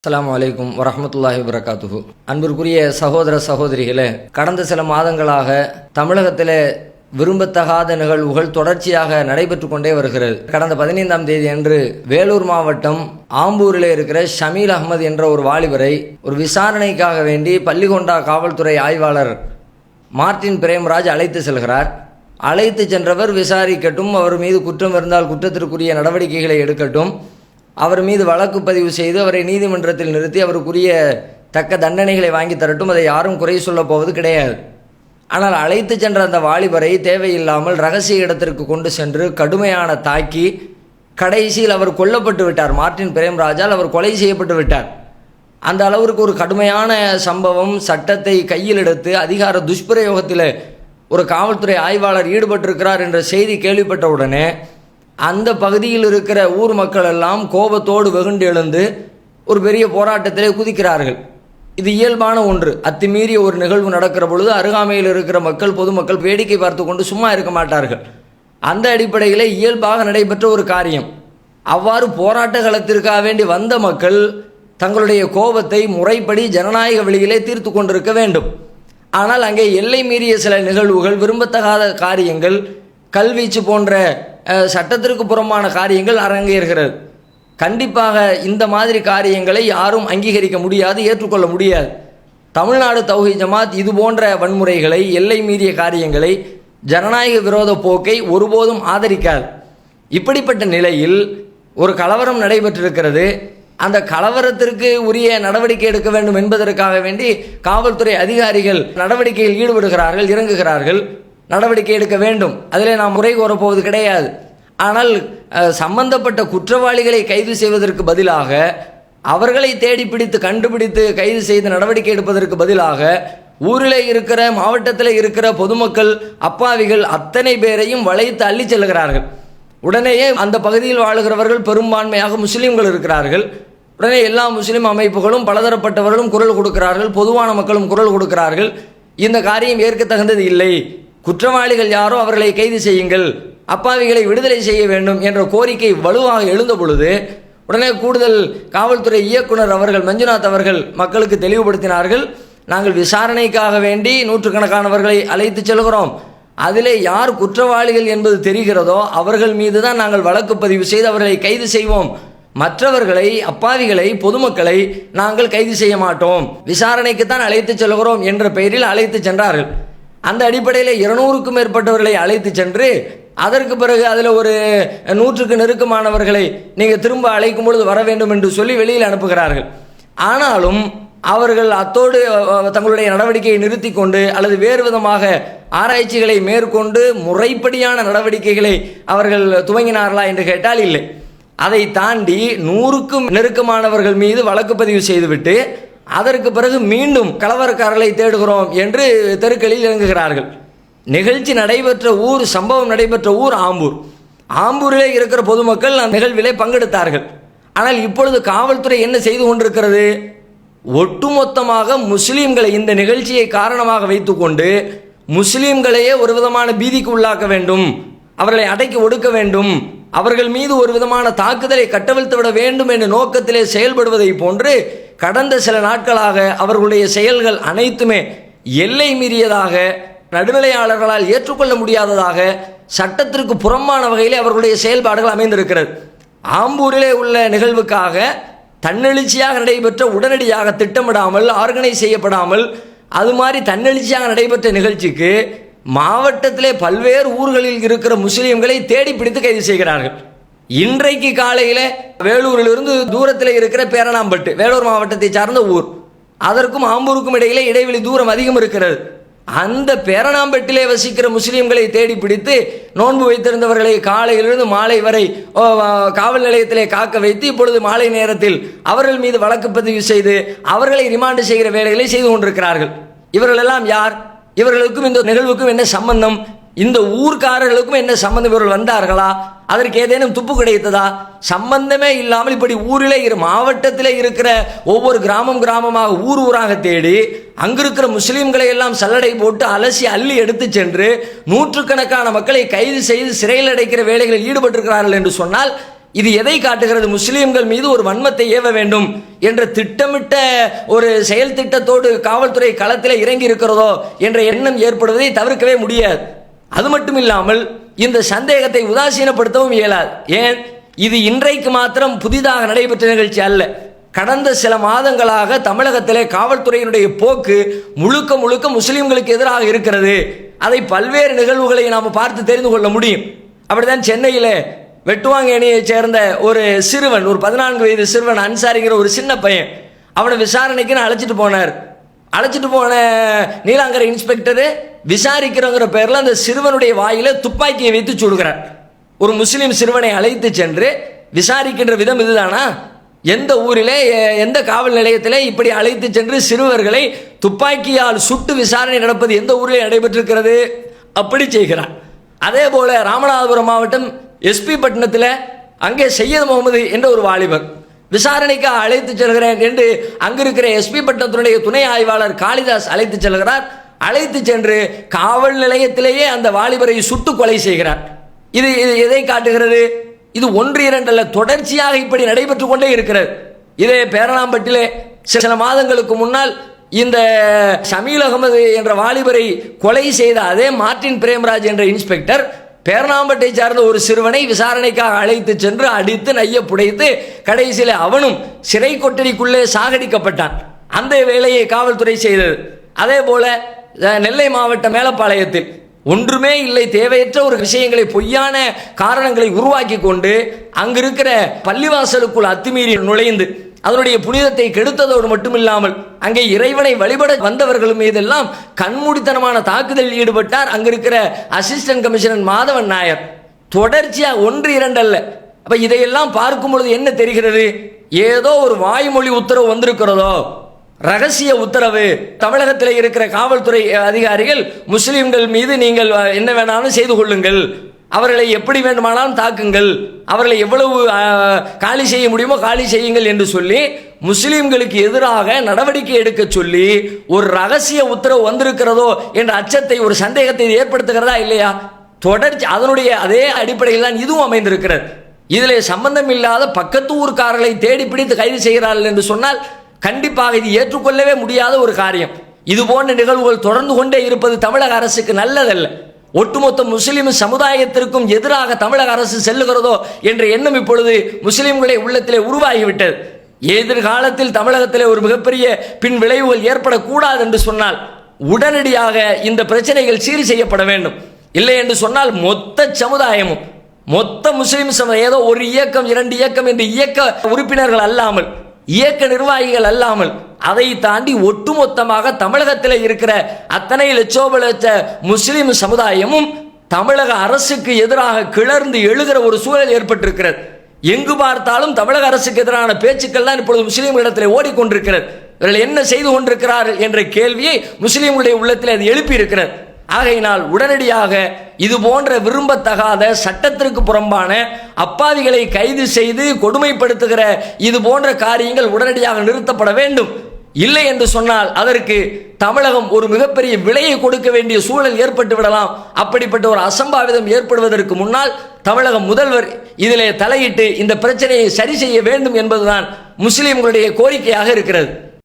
அஸ்ஸலாமு அலைக்கும் வரஹ்மத்துல்லாஹி வபரகாத்துஹு. அன்பிற்குரிய சகோதர சகோதரிகளே, கடந்த சில மாதங்களாக தமிழகத்தில் விரும்பத்தகாத நிகழ்வுகள் தொடர்ச்சியாக நடைபெற்று கொண்டே வருகிறது. கடந்த 15ஆம் தேதி அன்று வேலூர் மாவட்டம் ஆம்பூரில் இருக்கிற ஷமீல் அகமது என்ற ஒரு வாலிபரை ஒரு விசாரணைக்காக வேண்டி பள்ளிகொண்டா காவல்துறை ஆய்வாளர் மார்ட்டின் பிரேம்ராஜ் அழைத்து செல்கிறார். அழைத்து சென்றவர் விசாரிக்கட்டும், அவர் மீது குற்றம் இருந்தால் குற்றத்திற்குரிய நடவடிக்கைகளை எடுக்கட்டும், அவர் மீது வழக்கு பதிவு செய்து அவரை நீதிமன்றத்தில் நிறுத்தி அவருக்குரிய தக்க தண்டனைகளை வாங்கி தரட்டும், அதை யாரும் குறை சொல்லப் போவது கிடையாது. ஆனால் அழைத்து சென்ற அந்த வாலிபரை தேவையில்லாமல் ரகசிய இடத்திற்கு கொண்டு சென்று கடுமையான தாக்கி கடைசியில் அவர் கொல்லப்பட்டு விட்டார். மார்ட்டின் பிரேம்ராஜால் அவர் கொலை செய்யப்பட்டு விட்டார். அந்த அளவிற்கு ஒரு கடுமையான சம்பவம். சட்டத்தை கையில் எடுத்து அதிகார துஷ்பிரயோகத்தில் ஒரு காவல்துறை ஆய்வாளர் ஈடுபட்டிருக்கிறார் என்ற செய்தி கேள்விப்பட்ட உடனே அந்த பகுதியில் இருக்கிற ஊர் மக்கள் எல்லாம் கோபத்தோடு வெகுண்டு எழுந்து ஒரு பெரிய போராட்டத்திலே குதிக்கிறார்கள். இது இயல்பான ஒன்று. அத்துமீறிய ஒரு நிகழ்வு நடக்கிற பொழுது அருகாமையில் இருக்கிற மக்கள், பொதுமக்கள் வேடிக்கை பார்த்து கொண்டு சும்மா இருக்க மாட்டார்கள். அந்த அடிப்படையில் இயல்பாக நடைபெற்ற ஒரு காரியம். அவ்வாறு போராட்ட களத்திற்காக வேண்டி வந்த மக்கள் தங்களுடைய கோபத்தை முறைப்படி ஜனநாயக வழியிலே தீர்த்து கொண்டிருக்க வேண்டும். ஆனால் அங்கே எல்லை மீறிய சில நிகழ்வுகள், விரும்பத்தகாத காரியங்கள், கல்வீச்சு போன்ற சட்டத்திற்கு புறம்பான காரியங்கள் அரங்கேறுகிறது. கண்டிப்பாக இந்த மாதிரி காரியங்களை யாரும் அங்கீகரிக்க முடியாது, ஏற்றுக்கொள்ள முடியாது. தமிழ்நாடு தௌஹீத் ஜமாத் இது போன்ற வன்முறைகளை, எல்லை மீறிய காரியங்களை, ஜனநாயக விரோத போக்கை ஒருபோதும் ஆதரிக்காது. இப்படிப்பட்ட நிலையில் ஒரு கலவரம் நடைபெற்றிருக்கிறது. அந்த கலவரத்திற்கு உரிய நடவடிக்கை எடுக்க வேண்டும் என்பதற்காக வேண்டி காவல்துறை அதிகாரிகள் நடவடிக்கையில் ஈடுபடுகிறார்கள், இறங்குகிறார்கள். நடவடிக்கை எடுக்க வேண்டும், அதிலே நாம் முறை கோரப்போவது கிடையாது. ஆனால் சம்பந்தப்பட்ட குற்றவாளிகளை கைது செய்வதற்கு பதிலாக, அவர்களை தேடி பிடித்து கண்டுபிடித்து கைது செய்து நடவடிக்கை எடுப்பதற்கு பதிலாக ஊரில் இருக்கிற, மாவட்டத்தில் இருக்கிற பொதுமக்கள், அப்பாவிகள் அத்தனை பேரையும் வளைத்து அள்ளி செல்கிறார்கள். உடனேயே அந்த பகுதியில் வாழுகிறவர்கள் பெரும்பான்மையாக முஸ்லீம்கள் இருக்கிறார்கள். உடனே எல்லா முஸ்லீம் அமைப்புகளும், பலதரப்பட்டவர்களும் குரல் கொடுக்கிறார்கள், பொதுவான மக்களும் குரல் கொடுக்கிறார்கள். இந்த காரியம் ஏற்க தகுந்தது இல்லை, குற்றவாளிகள் யாரோ அவர்களை கைது செய்யுங்கள், அப்பாவிகளை விடுதலை செய்ய வேண்டும் என்ற கோரிக்கை வலுவாக எழுந்த பொழுது உடனே கூடுதல் காவல்துறை இயக்குனர் அவர்கள், மஞ்சுநாத் அவர்கள் மக்களுக்கு தெளிவுபடுத்தினார்கள். நாங்கள் விசாரணைக்காக வேண்டி நூற்றுக்கணக்கானவர்களை அழைத்து செல்கிறோம். அதிலே யார் குற்றவாளிகள் என்பது தெரிகிறதோ அவர்கள் மீது தான் நாங்கள் வழக்கு பதிவு செய்து அவர்களை கைது செய்வோம். மற்றவர்களை, அப்பாவிகளை, பொதுமக்களை நாங்கள் கைது செய்ய மாட்டோம், விசாரணைக்குத்தான் அழைத்து செல்கிறோம் என்ற பெயரில் அழைத்து சென்றார்கள். அந்த அடிப்படையில் 200க்கும் மேற்பட்டவர்களை அழைத்து சென்று அதற்கு பிறகு அதில் ஒரு 100க்கு நெருக்கமானவர்களை நீங்கள் திரும்ப அழைக்கும் பொழுது வர வேண்டும் என்று சொல்லி வெளியில் அனுப்புகிறார்கள். ஆனாலும் அவர்கள் அத்தோடு தங்களுடைய நடவடிக்கையை நிறுத்தி கொண்டு அல்லது வேறு விதமாக ஆராய்ச்சிகளை மேற்கொண்டு முறைப்படியான நடவடிக்கைகளை அவர்கள் துவங்கினார்களா என்று கேட்டால் இல்லை. அதை தாண்டி 100க்கும் நெருக்கமானவர்கள் மீது வழக்கு பதிவு செய்துவிட்டு அதற்கு பிறகு மீண்டும் கலவரக்காரர்களை தேடுகிறோம் என்று தெருக்களில் இறங்குகிறார்கள். நிகழ்ச்சி நடைபெற்ற ஊர், சம்பவம் நடைபெற்ற ஊர் ஆம்பூர். ஆம்பூரிலே இருக்கிற பொதுமக்கள் அந்த நிகழ்விலே பங்கெடுத்தார்கள். ஆனால் இப்பொழுது காவல்துறை என்ன செய்து கொண்டிருக்கிறது? ஒட்டுமொத்தமாக முஸ்லீம்களை, இந்த நிகழ்ச்சியை காரணமாக வைத்துக்கொண்டு முஸ்லீம்களையே ஒரு விதமான பீதிக்கு உள்ளாக்க வேண்டும், அவர்களை அடக்கி ஒடுக்க வேண்டும், அவர்கள் மீது ஒரு விதமான தாக்குதலை கட்டவிழ்த்து விட வேண்டும் என்ற நோக்கத்திலே செயல்படுவதை போன்று கடந்த சில நாட்களாக அவர்களுடைய செயல்கள் அனைத்துமே எல்லை மீறியதாக, நடுநிலையாளர்களால் ஏற்றுக்கொள்ள முடியாததாக, சட்டத்திற்கு புறம்பான வகையிலே அவர்களுடைய செயல்பாடுகள் அமைந்திருக்கிறது. ஆம்பூரிலே உள்ள நிகழ்வுக்காக தன்னெழுச்சியாக நடைபெற்ற, உடனடியாக திட்டமிடாமல், ஆர்கனைஸ் செய்யப்படாமல் அது மாதிரி தன்னெழுச்சியாக நடைபெற்ற நிகழ்ச்சிக்கு மாவட்டத்திலே பல்வேறு ஊர்களில் இருக்கிற முஸ்லீம்களை தேடி பிடித்து கைது செய்கிறார்கள். இன்றைக்கு காலையில் வேலூரிலிருந்து தூரத்தில் இருக்கிற பேரணாம்பட்டு, வேலூர் மாவட்டத்தை சார்ந்த ஊர், அதற்கும் ஆம்பூருக்கும் இடையிலே இடைவெளி தூரம் அதிகம் இருக்கிறது. அந்த பேரணாம்பட்டிலே வசிக்கிற முஸ்லீம்களை தேடி பிடித்து நோன்பு வைத்திருந்தவர்களை காலையிலிருந்து மாலை வரை காவல் நிலையத்திலே காக்க வைத்து இப்பொழுது மாலை நேரத்தில் அவர்கள் மீது வழக்கு பதிவு செய்து அவர்களை ரிமாண்டு செய்கிற வேலைகளை செய்து கொண்டிருக்கிறார்கள். இவர்கள் எல்லாம் யார்? இவர்களுக்கும் இந்த நிகழ்வுக்கும் என்ன சம்பந்தம்? இந்த ஊர்க்காரர்களுக்கும் என்ன சம்பந்தம்? இவர்கள் வந்தார்களா? அதற்கு ஏதேனும் துப்பு கிடைத்ததா? சம்பந்தமே இல்லாமல் இப்படி ஊரிலே மாவட்டத்திலே இருக்கிற ஒவ்வொரு கிராமமாக ஊராக தேடி அங்கிருக்கிற முஸ்லீம்களை எல்லாம் சல்லடை போட்டு அலசி அள்ளி எடுத்து சென்று நூற்றுக்கணக்கான மக்களை கைது செய்து சிறையில் அடைக்கிற வேலைகளில் ஈடுபட்டிருக்கிறார்கள் என்று சொன்னால் இது எதை காட்டுகிறது? முஸ்லீம்கள் மீது ஒரு வன்மத்தை ஏவ வேண்டும் என்ற திட்டமிட்ட ஒரு செயல் திட்டத்தோடு காவல்துறை களத்தில் இறங்கி இருக்கிறதோ என்ற எண்ணம் ஏற்படுவதை தவிர்க்கவே முடியாது. அது மட்டும் இல்லாமல் இந்த சந்தேகத்தை உதாசீனப்படுத்தவும் இயலாது. ஏன், இது இன்றைக்கு மாத்திரம் புதிதாக நடைபெற்ற நிகழ்ச்சி அல்ல. கடந்த சில மாதங்களாக தமிழகத்திலே காவல்துறையினுடைய போக்கு முழுக்க முழுக்க முஸ்லிம்களுக்கு எதிராக இருக்கிறது. அதை பல்வேறு நிகழ்வுகளை நாம் பார்த்து தெரிந்து கொள்ள முடியும். அப்படித்தான் சென்னையில் வெட்டுவாங்கேணியை சேர்ந்த ஒரு சிறுவன், ஒரு 14 வயது சிறுவன் அன்சாரிங்கிற ஒரு சின்ன பையன், அவனை விசாரணைக்குன்னு அழைச்சிட்டு போனார். அழைச்சிட்டு போன நீலாங்கரை இன்ஸ்பெக்டரு விசாரிக்கிறோங்கிற பேரில் அந்த சிறுவனுடைய வாயில துப்பாக்கியை வைத்து சுடுகிறார். ஒரு முஸ்லீம் சிறுவனை அழைத்து சென்று விசாரிக்கின்ற விதம் இதுதானா? எந்த ஊரிலே எந்த காவல் நிலையத்திலே இப்படி அழைத்து சென்று சிறுவர்களை துப்பாக்கியால் சுட்டு விசாரணை நடப்பது எந்த ஊரிலே நடைபெற்றிருக்கிறது? அப்படி செய்கிறார். அதே போல ராமநாதபுரம் மாவட்டம் எஸ்பி பட்டினத்தில் அங்கே சையது முகமது என்ற ஒரு வாலிபர் விசாரணைக்கு அழைத்து செல்கிறேன் என்று அங்கிருக்கிற எஸ்பி பட்டினத்தினுடைய துணை ஆய்வாளர் காளிதாஸ் அழைத்து செல்கிறார். அழைத்து சென்று காவல் நிலையத்திலேயே அந்த வாலிபரை சுட்டு கொலை செய்கிறார். இது எதை காட்டுகிறது? இது 1-2 அல்ல, தொடர்ச்சியாக இப்படி நடைபெற்றுக் கொண்டே இருக்கிறது. இதே பேரணாம்பட்டிலே சில மாதங்களுக்கு முன்னால் இந்த ஷமீல் அகமது என்ற வாலிபரை கொலை செய்த அதே மார்டின் பிரேம்ராஜ் என்ற இன்ஸ்பெக்டர் பேரணாம்பட்டை சார்ந்த ஒரு சிறுவனை விசாரணைக்காக அழைத்து சென்று அடித்து நைய புடைத்து கடைசியில் அவனும் சிறை கொட்டடிக்குள்ளே சாகடிக்கப்பட்டான். அந்த வேலையை காவல்துறை செய்தது. அதே போல நெல்லை மாவட்டம் மேலப்பாளையத்தில் ஒன்றுமே இல்லை, தேவையற்ற ஒரு விஷயங்களை, பொய்யான காரணங்களை உருவாக்கி கொண்டு அங்கிருக்கிற பள்ளிவாசலுக்குள் அத்துமீறி நுழைந்து அதனுடைய புனிதத்தை கெடுத்ததோடு மட்டுமில்லாமல் அங்கே இறைவனை வழிபட வந்தவர்கள் மீதெல்லாம் கண்மூடித்தனமான தாக்குதலில் ஈடுபட்டார் அங்கிருக்கிற அசிஸ்டன்ட் கமிஷனர் மாதவன் நாயர். தொடர்ச்சியா 1-2 அல்ல. அப்ப இதையெல்லாம் பார்க்கும் பொழுது என்ன தெரிகிறது? ஏதோ ஒரு வாய்மொழி உத்தரவு வந்திருக்கிறதோ, ரகசிய உத்தரவு. தமிழகத்தில் இருக்கிற காவல்துறை அதிகாரிகள் முஸ்லிம்கள் மீது நீங்கள் என்ன வேணாலும் செய்து கொள்ளுங்கள், அவர்களை எப்படி வேண்டுமானாலும் தாக்குங்கள், அவர்களை எவ்வளவு காலி செய்ய முடியுமோ காலி செய்யுங்கள் என்று சொல்லி முஸ்லிம்களுக்கு எதிராக நடவடிக்கை எடுக்க சொல்லி ஒரு ரகசிய உத்தரவு வந்திருக்கிறதோ என்ற அச்சத்தை, ஒரு சந்தேகத்தை ஏற்படுத்துகிறதா இல்லையா? தொடர்ச்சி அதனுடைய அதே அடிப்படையில் தான் இதுவும் அமைந்திருக்கிறது. இதில் சம்பந்தம் இல்லாத பக்கத்து ஊர்காரர்களை தேடி பிடித்து கைது செய்கிறார்கள் என்று சொன்னால் கண்டிப்பாக இது ஏற்றுக்கொள்ளவே முடியாத ஒரு காரியம். இது போன்ற நிகழ்வுகள் தொடர்ந்து கொண்டே இருப்பது தமிழக அரசுக்கு நல்லதல்ல. ஒட்டுமொத்த முஸ்லிம் சமுதாயத்திற்கும் எதிராக தமிழக அரசு செல்லுகிறதோ என்ற எண்ணம் இப்பொழுது முஸ்லிம்களுடைய உள்ளத்திலே உருவாகிவிட்டது. எதிர்காலத்தில் தமிழகத்திலே ஒரு மிகப்பெரிய பின் விளைவுகள் ஏற்படக்கூடாது என்று சொன்னால் உடனடியாக இந்த பிரச்சனைகள் சீர் செய்யப்பட வேண்டும். இல்லை என்று சொன்னால் மொத்த சமுதாயமும், மொத்த முஸ்லிம் சமுதாயம், ஏதோ ஒரு இயக்கம் 2 இயக்கம் என்று இயக்க உறுப்பினர்கள் அல்லாமல், இயக்க நிர்வாகிகள் அல்லாமல், அதை தாண்டி ஒட்டுமொத்தமாக தமிழகத்தில் இருக்கிற அத்தனை லட்சோபலட்ச முஸ்லிம் சமுதாயமும் தமிழக அரசுக்கு எதிராக கிளர்ந்து எழுகிற ஒரு சூழல் ஏற்பட்டிருக்கிறது. எங்கு பார்த்தாலும் தமிழக அரசுக்கு எதிரான பேச்சுக்கள் தான் இப்பொழுது முஸ்லீம்களிடத்தில் ஓடிக்கொண்டிருக்கிறது. இவர்கள் என்ன செய்து கொண்டிருக்கிறார்கள் என்ற கேள்வியை முஸ்லீம்களுடைய உள்ளத்தில் அது எழுப்பி இருக்கிறது. ஆகையினால் உடனடியாக இது போன்ற விரும்பத்தகாத, சட்டத்திற்கு புறம்பான அப்பாவிகளை கைது செய்து கொடுமைப்படுத்துகிற இது போன்ற காரியங்கள் உடனடியாக நிறுத்தப்பட வேண்டும். இல்லை என்று சொன்னால் அதற்கு தமிழகம் ஒரு மிகப்பெரிய விலையை கொடுக்க வேண்டிய சூழல் ஏற்பட்டு விடலாம். அப்படிப்பட்ட ஒரு அசம்பாவிதம் ஏற்படுவதற்கு முன்னால் தமிழக முதல்வர் இதிலே தலையிட்டு இந்த பிரச்சனையை சரி செய்ய வேண்டும் என்பதுதான் முஸ்லிம்களுடைய கோரிக்கையாக இருக்கிறது.